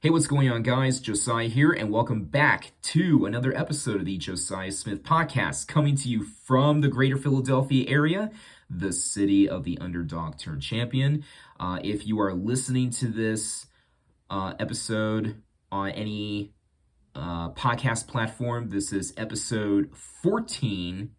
Hey, what's going on, guys? Josiah here, and welcome back to another episode of the Josiah Smith Podcast, coming to you from the greater Philadelphia area, the city of the underdog turned champion. If you are listening to this episode on any podcast platform, this is episode 14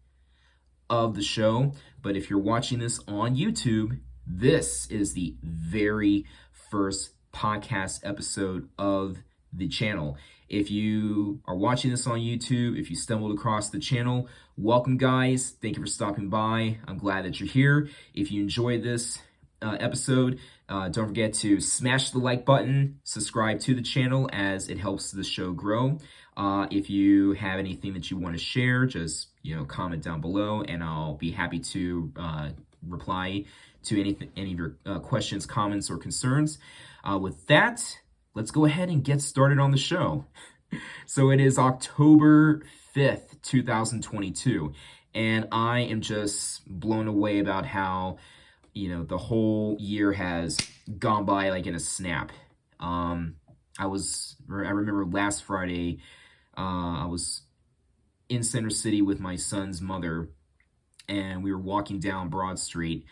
of the show. But if you're watching this on YouTube, this is the very first podcast episode of the channel. If you are watching this on YouTube, if you stumbled across the channel, welcome, guys. Thank you for stopping by. I'm glad that you're here. If you enjoyed this episode, don't forget to smash the like button, subscribe to the channel as it helps the show grow. If you have anything that you want to share, just comment down below, and I'll be happy to reply to any of your questions, comments, or concerns. With that, let's go ahead and get started on the show. So it is October 5th, 2022, and I am just blown away about how, the whole year has gone by like in a snap. I remember last Friday, I was in Center City with my son's mother, and we were walking down Broad Street.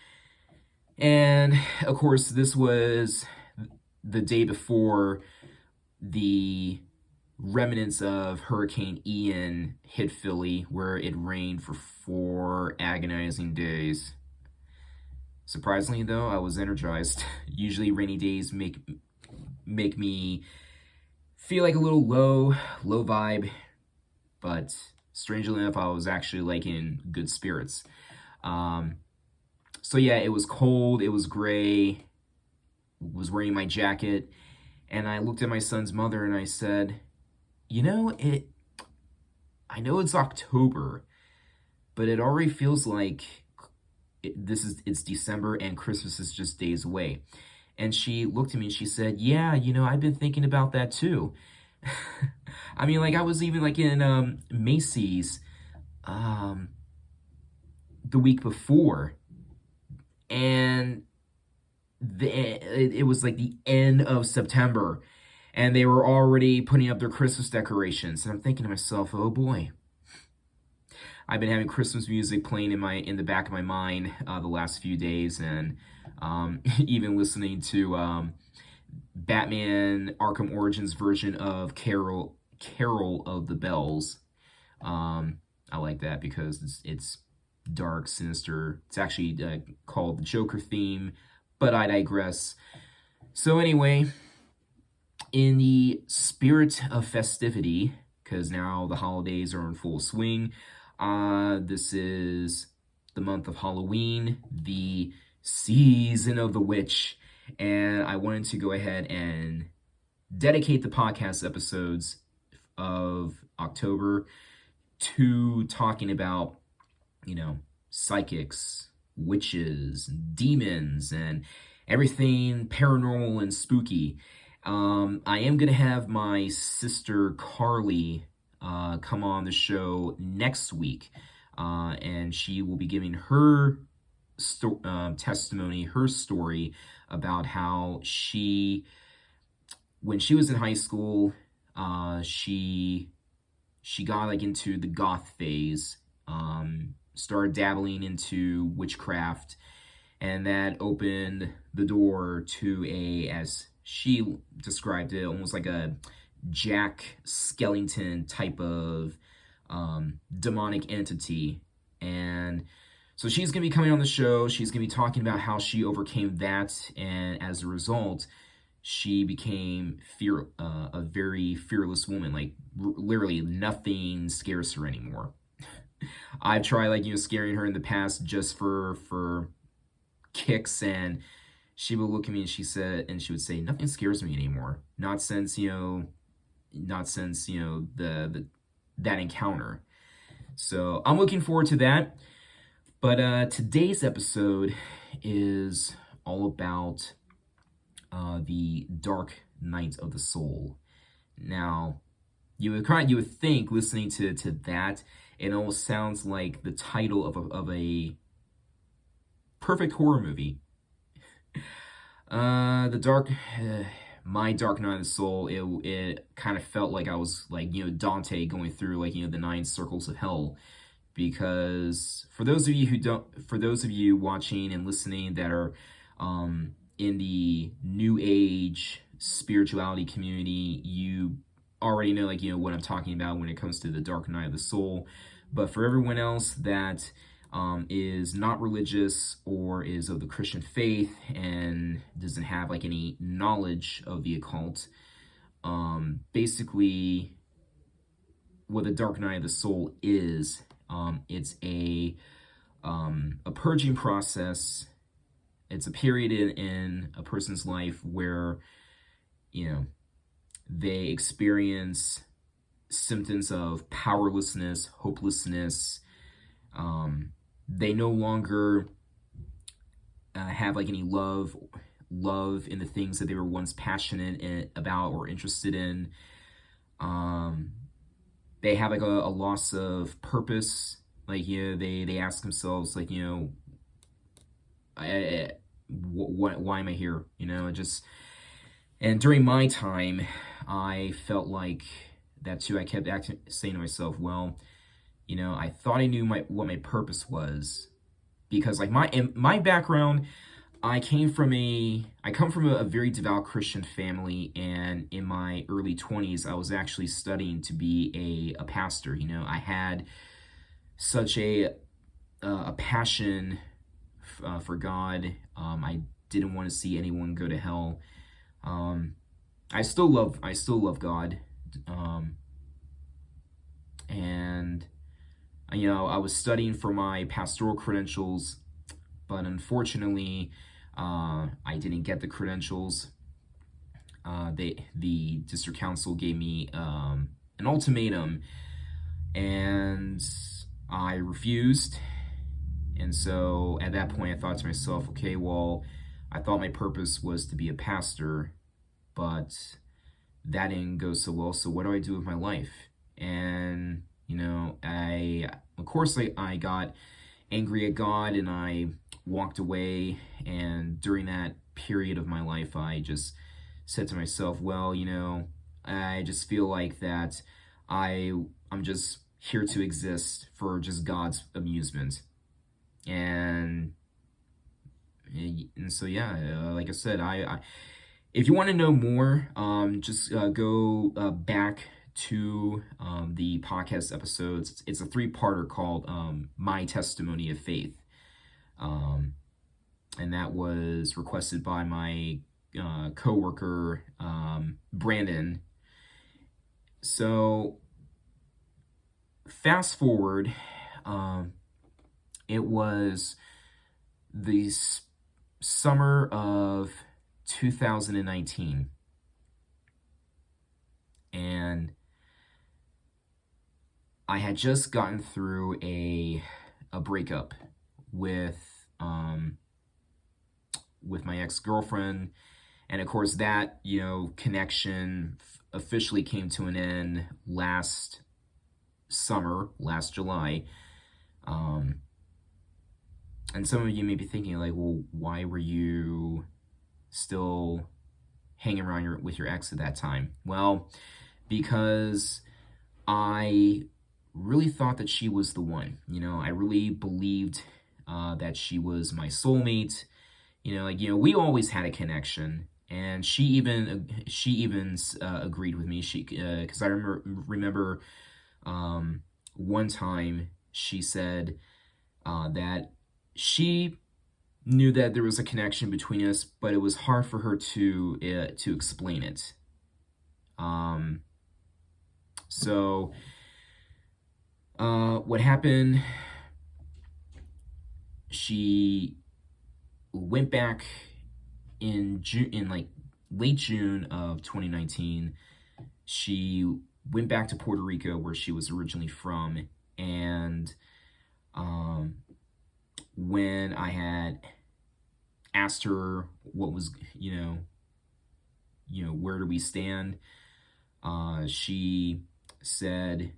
And of course, this was the day before the remnants of Hurricane Ian hit Philly, where it rained for 4 agonizing days. Surprisingly, though, I was energized. Usually rainy days make me feel like a little low vibe, but strangely enough, I was actually like in good spirits. So yeah, it was cold, it was gray, was wearing my jacket, and I looked at my son's mother and I said, I know it's October, but it already feels like it's December and Christmas is just days away. And she looked at me and she said, yeah, I've been thinking about that too. I mean, like, I was even like in Macy's the week before, and it was like the end of September, and they were already putting up their Christmas decorations. And I'm thinking to myself, oh boy, I've been having Christmas music playing in the back of my mind the last few days, and even listening to Batman Arkham Origins version of Carol of the Bells. I like that because it's dark, sinister. It's actually called the Joker theme, but I digress. So anyway, in the spirit of festivity, because now the holidays are in full swing, this is the month of Halloween, the season of the witch, and I wanted to go ahead and dedicate the podcast episodes of October to talking about psychics, witches, demons, and everything paranormal and spooky. I am going to have my sister Carly come on the show next week, and she will be giving her testimony, her story about how when she was in high school, she got like into the goth phase, started dabbling into witchcraft, and that opened the door to as she described it, almost like a Jack Skellington type of demonic entity. And so she's going to be coming on the show. She's going to be talking about how she overcame that, and as a result, she became a very fearless woman. Like, literally nothing scares her anymore. I've tried scaring her in the past just for kicks, and she would look at me and she would say, nothing scares me anymore. Not since that encounter. So I'm looking forward to that. But today's episode is all about the dark night of the soul. Now, you would think, listening to that, it almost sounds like the title of a perfect horror movie. The dark my dark night of the soul, it kind of felt like I was like, Dante going through like, the nine circles of hell. Because for those of you for those of you watching and listening that are in the New Age spirituality community, you already know, like, what I'm talking about when it comes to the dark night of the soul. But for everyone else that is not religious or is of the Christian faith and doesn't have like any knowledge of the occult, basically what the dark night of the soul is, it's a purging process. It's a period in a person's life where, they experience symptoms of powerlessness, hopelessness. They no longer have like any love in the things that they were once passionate about or interested in. They have like a loss of purpose. Like, they ask themselves, like, why am I here? And during my time, I felt like that too. I kept saying to myself, well, I thought I knew what my purpose was, because like my background, I come from a very devout Christian family, and in my early 20s, I was actually studying to be a pastor. I had such a passion for God. I didn't want to see anyone go to hell. I still love God. And I was studying for my pastoral credentials, but unfortunately, I didn't get the credentials. The district council gave me an ultimatum, and I refused. And so at that point, I thought to myself, okay, well, I thought my purpose was to be a pastor, but that didn't go so well. So what do I do with my life? And I got angry at God, and I walked away. And during that period of my life, I just said to myself, well, I just feel like that I'm just here to exist for just God's amusement. And so, yeah, like I said, I if you want to know more, just go back to the podcast episodes. It's a 3-parter called My Testimony of Faith. And that was requested by my coworker, Brandon. So fast forward, it was the summer of 2019, and I had just gotten through a breakup with my ex-girlfriend, and of course that connection officially came to an end last July. And some of you may be thinking, like, well, why were you still hanging around with your ex at that time? Well, because I really thought that she was the one. I really believed that she was my soulmate. We always had a connection, and she even agreed with me. Because I remember one time she said that she knew that there was a connection between us, but it was hard for her to explain it. So what happened? She went back in late June of 2019. She went back to Puerto Rico, where she was originally from, and when I had asked her what was, where do we stand, she said,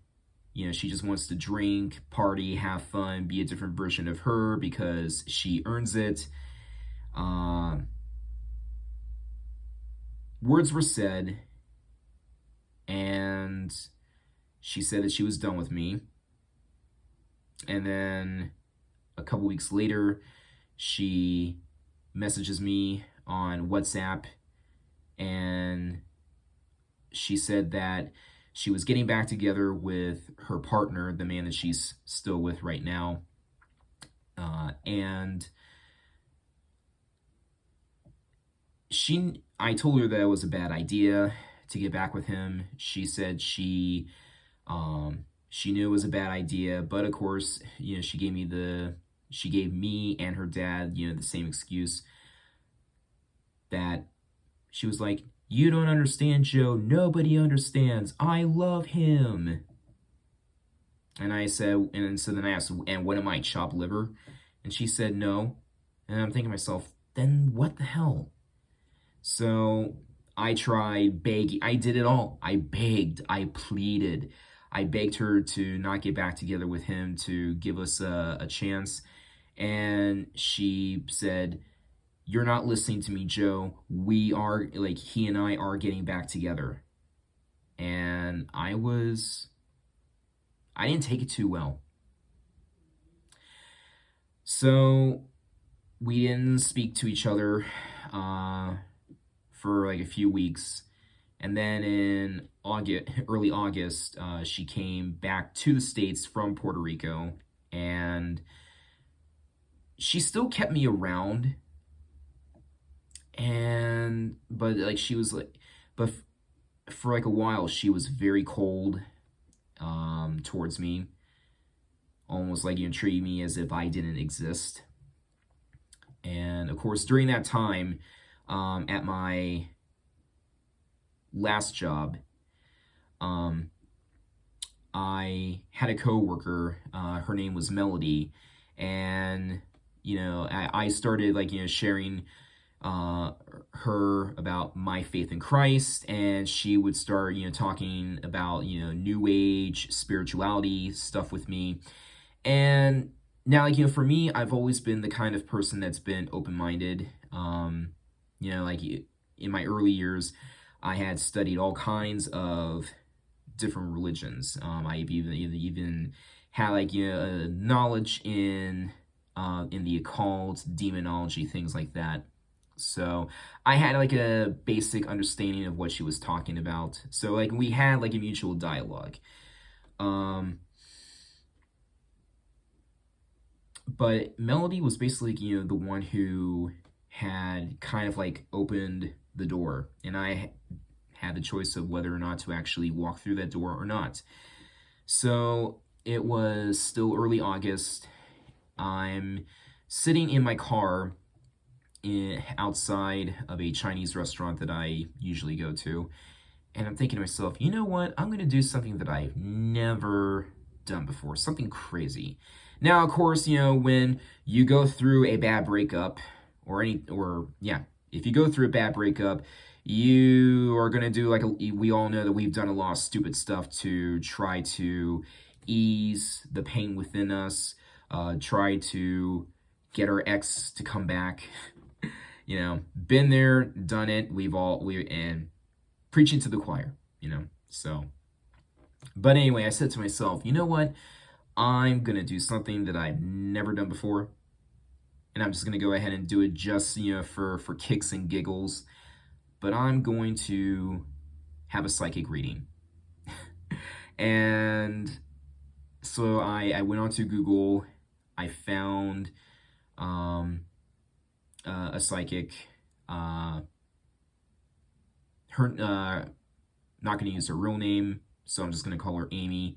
she just wants to drink, party, have fun, be a different version of her because she earns it. words were said, and she said that she was done with me. And then a couple weeks later, she messages me on WhatsApp, and she said that she was getting back together with her partner, the man that she's still with right now. And I told her that it was a bad idea to get back with him. She said she knew it was a bad idea, but of course, she gave me and her dad, the same excuse, that she was like, "You don't understand, Joe. Nobody understands. I love him." And I said, and so then I asked, "And what am I, chopped liver?" And she said, "No." And I'm thinking to myself, then what the hell? So I tried begging. I did it all. I begged. I pleaded. I begged her to not get back together with him, to give us a chance. And she said, "You're not listening to me, Joe. He and I are getting back together." And I didn't take it too well. So we didn't speak to each other for like a few weeks. And then in early August, she came back to the States from Puerto Rico, and she still kept me around. But for like a while, she was very cold towards me, almost like treating me as if I didn't exist. And of course, during that time, at my last job, I had a coworker. Her name was Melody, and I started sharing her about my faith in Christ, and she would start talking about new age spirituality stuff with me. And now for me, I've always been the kind of person that's been open-minded. In my early years, I had studied all kinds of different religions. I even had knowledge in the occult, demonology, things like that. So I had a basic understanding of what she was talking about. So we had a mutual dialogue. But Melody was basically the one who had kind of opened the door, and I had the choice of whether or not to actually walk through that door or not. So it was still early August. I'm sitting in my car outside of a Chinese restaurant that I usually go to, and I'm thinking to myself, you know what? I'm going to do something that I've never done before, something crazy. Now, of course, when you go through a bad breakup, if you go through a bad breakup, you are going to do we all know that we've done a lot of stupid stuff to try to ease the pain within us, try to get our ex to come back. Been there, done it. And preaching to the choir, so. But anyway, I said to myself, you know what? I'm going to do something that I've never done before. And I'm just going to go ahead and do it just, for kicks and giggles. But I'm going to have a psychic reading. And so I went onto Google. I found a psychic. Her not going to use her real name, so I'm just going to call her Amy.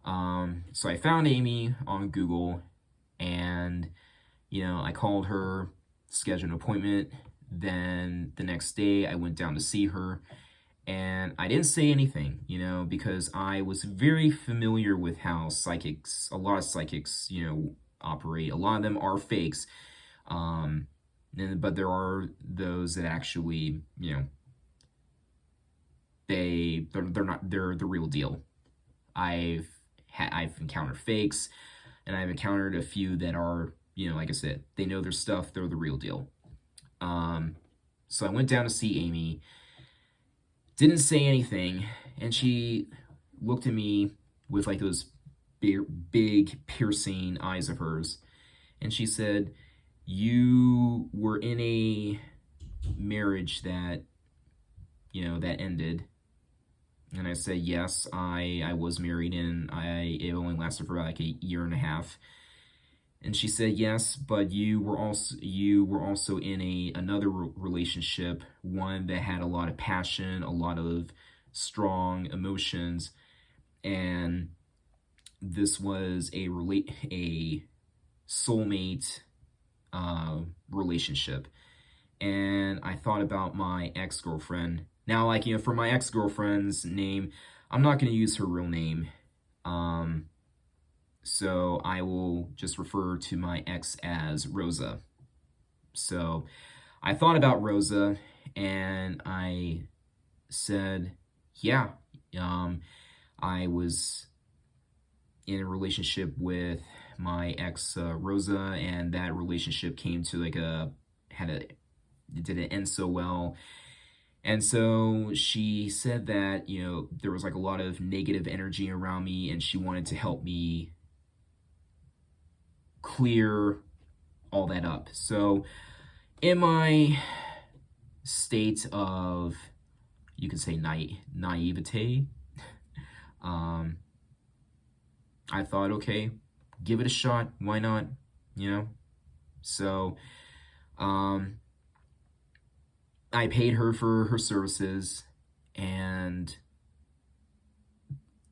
So I found Amy on Google, and I called her, scheduled an appointment. Then the next day I went down to see her, and I didn't say anything, because I was very familiar with how a lot of psychics, operate. A lot of them are fakes. But there are those that actually, they're the real deal. I've encountered fakes, and I've encountered a few that are, like I said, they know their stuff, they're the real deal. So I went down to see Amy, didn't say anything, and she looked at me with like those big piercing eyes of hers, and she said, "You were in a marriage that, that ended." And I said, "Yes, I was married, and it only lasted for like a year and a half." And she said, "Yes, but you were also in another relationship, one that had a lot of passion, a lot of strong emotions, and this was a soulmate relationship." And I thought about my ex-girlfriend. Now, like, for my ex-girlfriend's name, I'm not going to use her real name. So I will just refer to my ex as Rosa. So I thought about Rosa, and I said, yeah, I was in a relationship with my ex, Rosa, and that relationship came to like it didn't end so well. And so she said that, there was like a lot of negative energy around me, and she wanted to help me clear all that up. So in my state of, you could say, naivete, I thought, okay, give it a shot. Why not? So I paid her for her services, and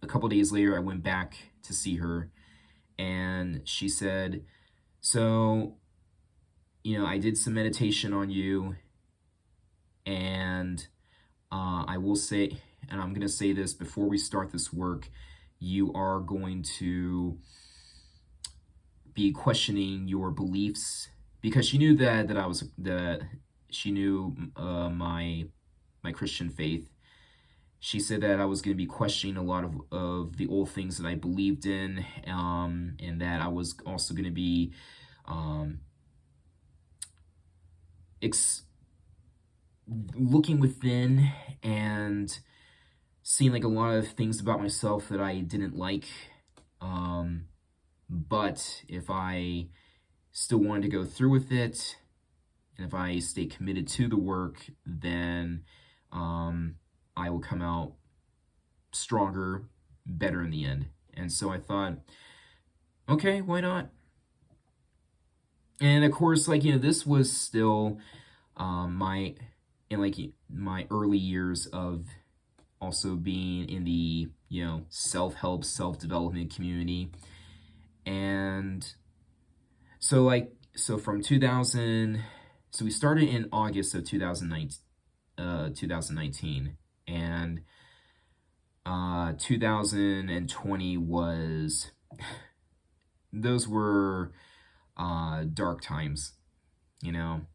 a couple days later I went back to see her, and she said, "So, I did some meditation on you, and I will say, and I'm going to say this before we start this work, you are going to be questioning your beliefs," because she knew that she knew my Christian faith. She said that I was going to be questioning a lot of the old things that I believed in, and that I was also going to be looking within and seeing like a lot of things about myself that I didn't like. But if I still wanted to go through with it, and if I stay committed to the work, then I will come out stronger, better in the end. And so I thought, okay, why not? And of course, like, this was still my early years of also being in the, self-help, self-development community. And so from 2000, so we started in August of 2019, and 2020 was, those were dark times, and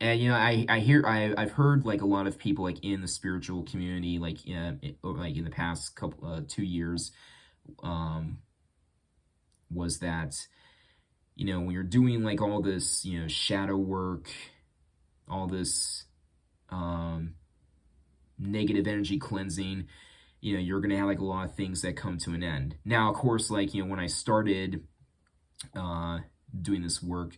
I've heard like a lot of people like in the spiritual community, like in the past couple 2 years, was that, when you're doing like all this, shadow work, all this negative energy cleansing, you're gonna have like a lot of things that come to an end. Now, of course, like, when I started doing this work,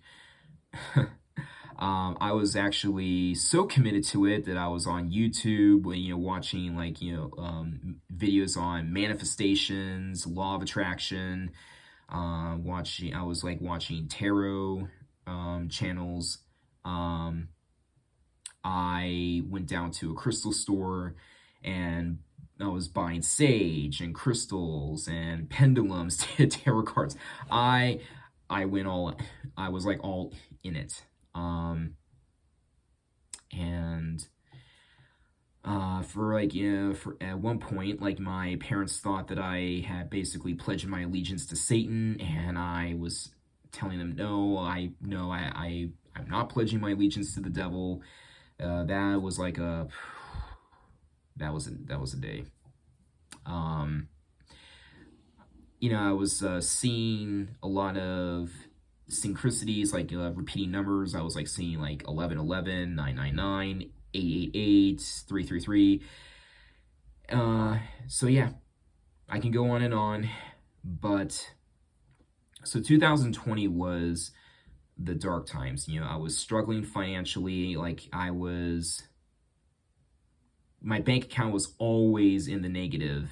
I was actually so committed to it that I was on YouTube, watching like, videos on manifestations, law of attraction, I was like watching tarot channels. I went down to a crystal store, and I was buying sage and crystals and pendulums, tarot cards. I was like all in it. And for at one point, like, my parents thought that I had basically pledged my allegiance to Satan, and I was telling them, I'm not pledging my allegiance to the devil. That was like that was a day. I was seeing a lot of synchronicities, like repeating numbers. I was like seeing like 1111, 999, 888-333. So yeah, I can go on and on, but so 2020 was the dark times. I was struggling financially. My bank account was always in the negative.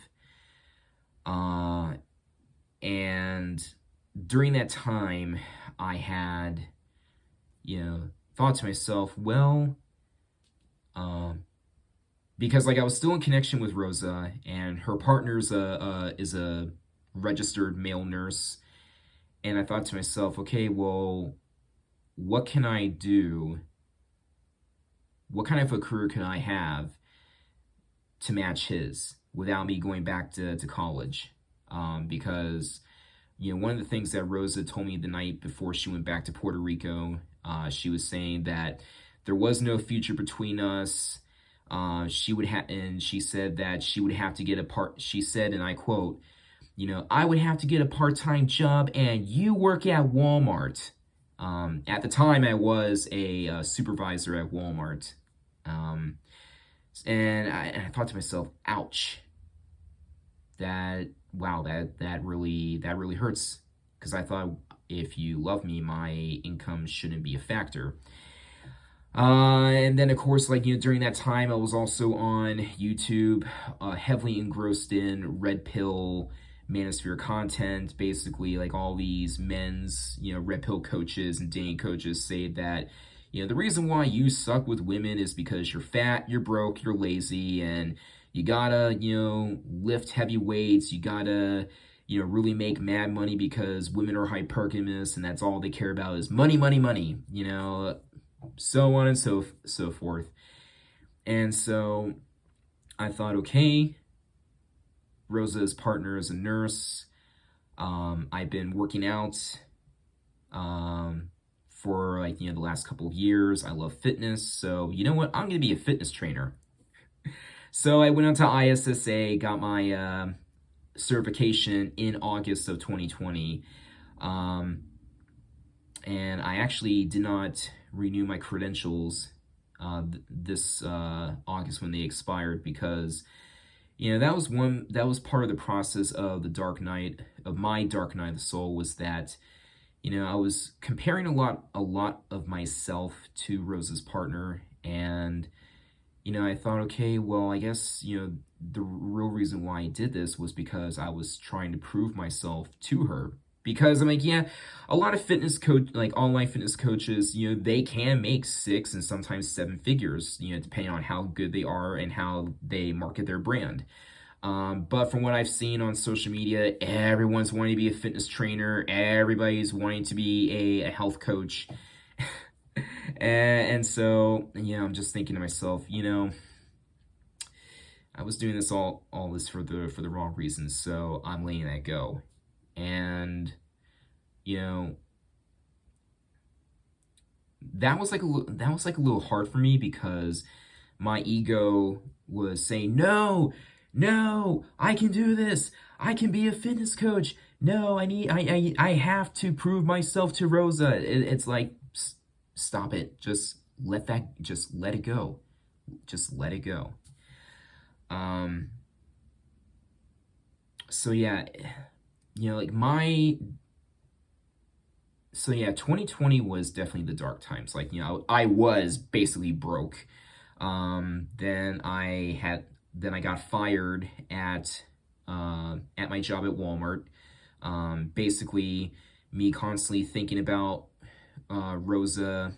And during that time, I had, thought to myself, well, because I was still in connection with Rosa, and her partner is a registered male nurse, and I thought to myself, okay, well, what can I do? What kind of a career can I have to match his without me going back to college? Because one of the things that Rosa told me the night before she went back to Puerto Rico, she was saying that there was no future between us. She said that she would have to get she said, and I quote, I would have to get a part-time job and you work at Walmart. At the time, I was a supervisor at Walmart. And I thought to myself, ouch, that really hurts, because I thought, if you love me, my income shouldn't be a factor. And then, of course, during that time, I was also on YouTube, heavily engrossed in red pill manosphere content. Basically, all these men's, red pill coaches and dating coaches say that, the reason why you suck with women is because you're fat, you're broke, you're lazy, and you gotta, lift heavy weights. You gotta, really make mad money because women are hypergamous and that's all they care about is money, money, money, so on and so forth. And so I thought, okay, Rosa's partner is a nurse. I've been working out for the last couple of years. I love fitness. So you know what? I'm going to be a fitness trainer. So I went on to ISSA, got my certification in August of 2020. And I actually did not renew my credentials this August when they expired, because that was part of the process of my dark night of the soul, was that I was comparing a lot of myself to Rosa's partner, and I thought, okay, well, I guess the real reason why I did this was because I was trying to prove myself to her. Because I'm a lot of online fitness coaches, they can make 6 and sometimes 7 figures, depending on how good they are and how they market their brand. But from what I've seen on social media, everyone's wanting to be a fitness trainer. Everybody's wanting to be a health coach. and so, I'm just thinking to myself, I was doing all this for the wrong reasons. So I'm letting that go. And, that was a little hard for me, because my ego was saying, no, I can do this. I can be a fitness coach. No, I have to prove myself to Rosa. It's like, stop it. Just let it go. Just let it go. So yeah, 2020 was definitely the dark times. I was basically broke. Then I got fired at my job at Walmart. Basically, me constantly thinking about Rosa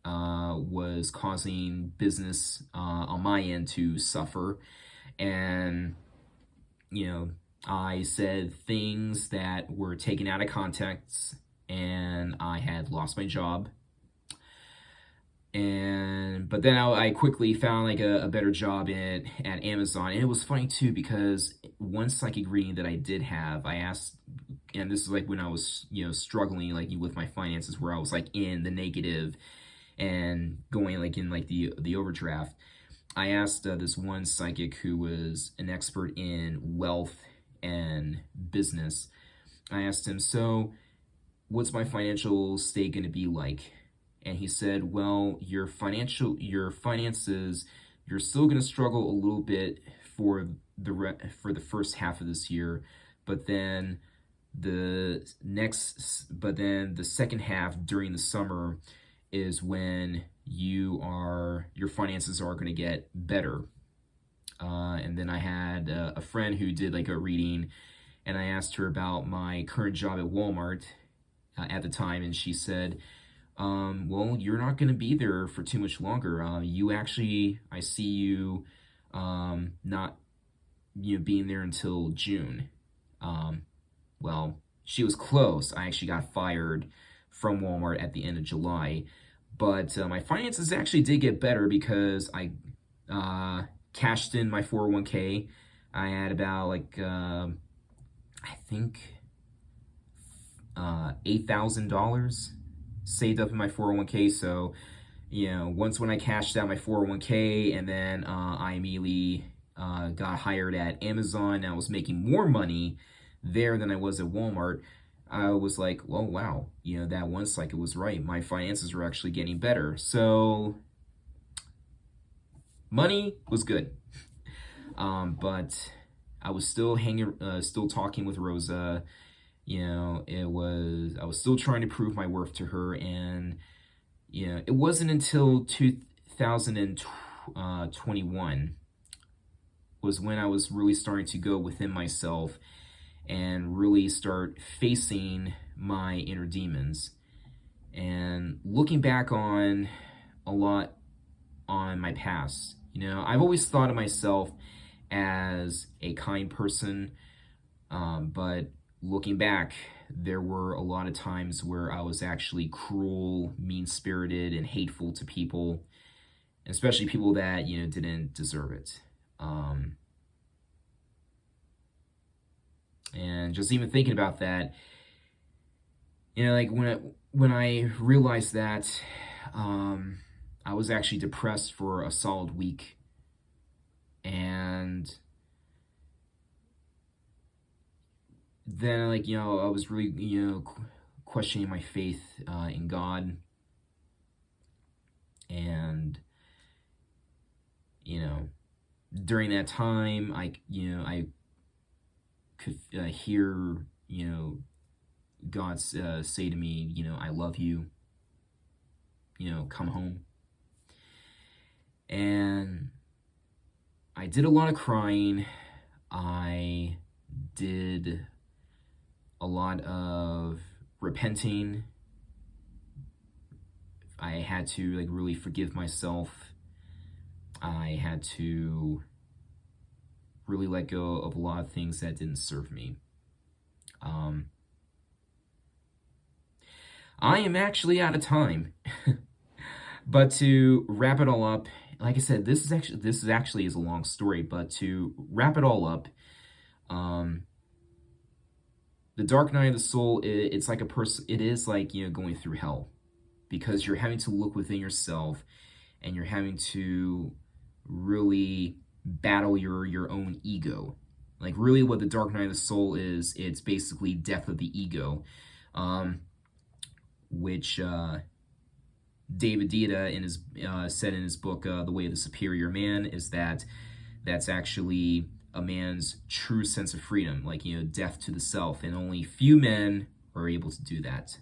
was causing business on my end to suffer, and I said things that were taken out of context, and I had lost my job. But then I quickly found a better job at Amazon. And it was funny too, because one psychic reading that I did have, I asked, and this is when I was struggling with my finances, where I was in the negative and going in the overdraft. I asked this one psychic who was an expert in wealth and business. I asked him, so what's my financial state going to be like? and he said, well, your finances, you're still going to struggle a little bit for the first half of this year, but then the second half during the summer is when your finances are going to get better. And then I had a friend who did like a reading, and I asked her about my current job at Walmart at the time, and she said, well, you're not going to be there for too much longer. I see you not being there until June. Well, she was close. I actually got fired from Walmart at the end of July. But my finances actually did get better because I cashed in my 401k. I had about I think $8,000 saved up in my 401k. So, once when I cashed out my 401k, and then I immediately got hired at Amazon. I was making more money there than I was at Walmart. I was like, well, wow, that one cycle was right. My finances were actually getting better. So money was good. But I was still still talking with Rosa. I was still trying to prove my worth to her. And, it wasn't until 2021 was when I was really starting to go within myself and really start facing my inner demons and looking back on a lot on my past. I've always thought of myself as a kind person, but looking back, there were a lot of times where I was actually cruel, mean-spirited, and hateful to people, especially people that, didn't deserve it. And just even thinking about that, like when I realized that, I was actually depressed for a solid week, and then I was really questioning my faith in God, and during that time I could hear God say to me, I love you, come home. And I did a lot of crying. I did a lot of repenting. I had to really forgive myself. I had to really let go of a lot of things that didn't serve me. I am actually out of time. But to wrap it all up, like I said, this is actually a long story, but to wrap it all up, the dark night of the soul, it's like it is like, going through hell, because you're having to look within yourself, and you're having to really battle your own ego. Like, really what the dark night of the soul is, it's basically death of the ego, which David Deida said in his book, The Way of the Superior Man, is that's actually a man's true sense of freedom, death to the self, and only few men are able to do that.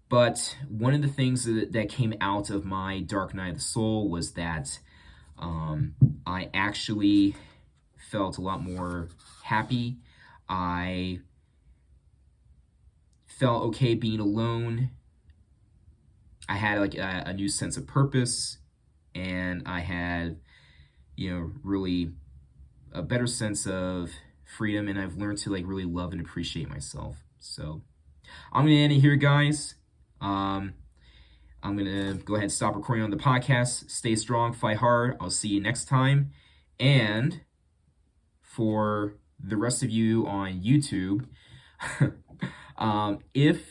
But one of the things that came out of my dark night of the soul was that I actually felt a lot more happy. I felt okay being alone. I had a new sense of purpose, and I had, really a better sense of freedom, and I've learned to really love and appreciate myself. So I'm gonna end it here, guys. I'm gonna go ahead and stop recording on the podcast. Stay strong, fight hard. I'll see you next time. And for the rest of you on YouTube, if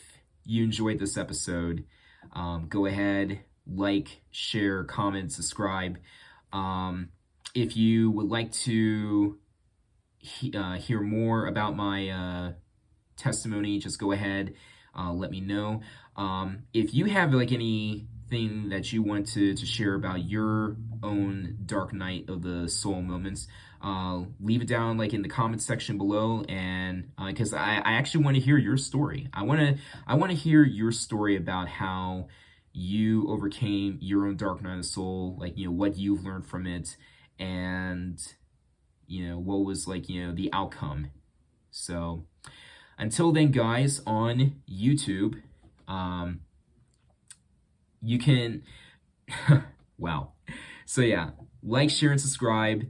you enjoyed this episode, go ahead, share, comment, subscribe. If you would like to hear more about my testimony, just go ahead, let me know. If you have like anything that you want to share about your own dark night of the soul moments, leave it down like in the comments section below, and because I actually want to hear your story. I want to hear your story about how you overcame your own dark night of the soul, like what you've learned from it, and what was like the outcome. So until then, guys, on YouTube, you can wow. So yeah, like, share, and subscribe.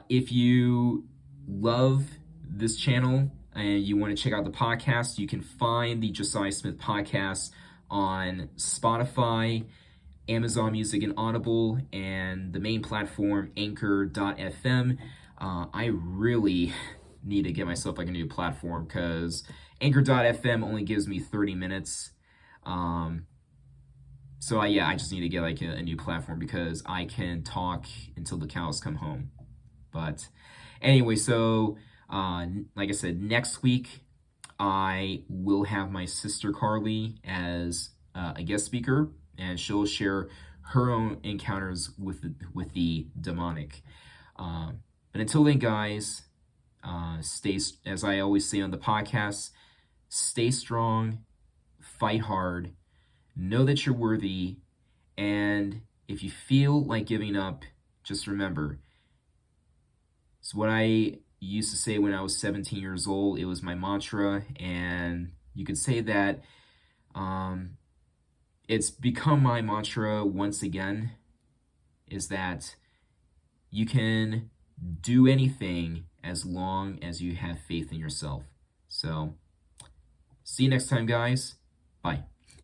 If you love this channel and you want to check out the podcast, you can find the Josiah Smith podcast on Spotify, Amazon Music, and Audible, and the main platform, Anchor.fm. I really need to get myself like a new platform because Anchor.fm only gives me 30 minutes. So I just need to get like a new platform because I can talk until the cows come home. But anyway, so like I said, next week I will have my sister Carly as a guest speaker, and she'll share her own encounters with the demonic. But until then, guys, stay, as I always say on the podcast, stay strong, fight hard, know that you're worthy, and if you feel like giving up, just remember, it's what I used to say when I was 17 years old. It was my mantra, and you could say that it's become my mantra once again, is that you can do anything as long as you have faith in yourself. So, see you next time, guys. Bye.